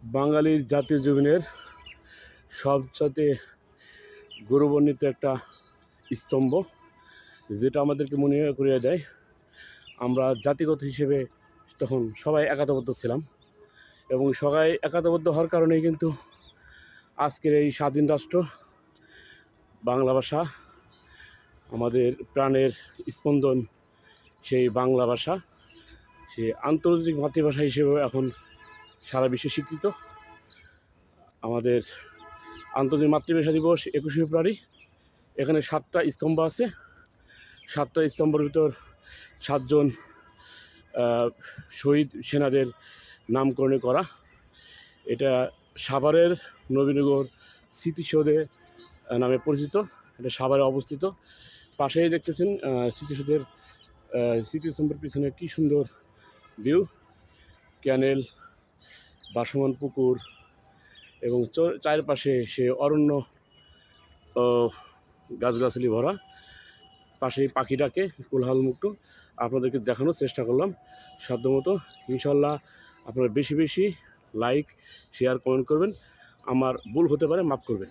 বাঙালির জাতীয় জীবনের সবচাইতে গৌরবান্বিত একটা স্তম্ভ, যেটা আমাদেরকে মনে করিয়ে দেয় আমরা জাতিগত হিসেবে তখন সবাই একাত্মবদ্ধ ছিলাম, এবং সবাই একাত্মবদ্ধ হওয়ার কারণেই কিন্তু আজকের এই স্বাধীন রাষ্ট্র বাংলা ভাষা, আমাদের প্রাণের স্পন্দন সেই বাংলা ভাষা, সে আন্তর্জাতিক মাতৃভাষা হিসেবে এখন সারা বিশ্বে স্বীকৃত। আমাদের আন্তর্জাতিক মাতৃভাষা দিবস 21শে ফেব্রুয়ারি। এখানে 7টা স্তম্ভ আছে। 7টা স্তম্ভের ভিতর 7জন শহীদ সেনাদের নামকরণে করা। এটা সাভারের নবীনগর স্মৃতিসৌধে নামে পরিচিত। এটা সাভারে অবস্থিত। পাশেই দেখতেছেন স্মৃতিসৌধের স্মৃতিস্তম্ভের পিছনে কী সুন্দর ভিউ, ক্যানেল, ভাসমান পুকুর এবং চারপাশে সে অরণ্য গাছগাছালি ভরা। পাশেই পাখিটাকে কোলাহলমুক্ত আপনাদেরকে দেখানোর চেষ্টা করলাম সাধ্যমতো। ইনশাল্লাহ আপনারা বেশি বেশি লাইক, শেয়ার, কমেন্ট করবেন। আমার ভুল হতে পারে, মাফ করবেন।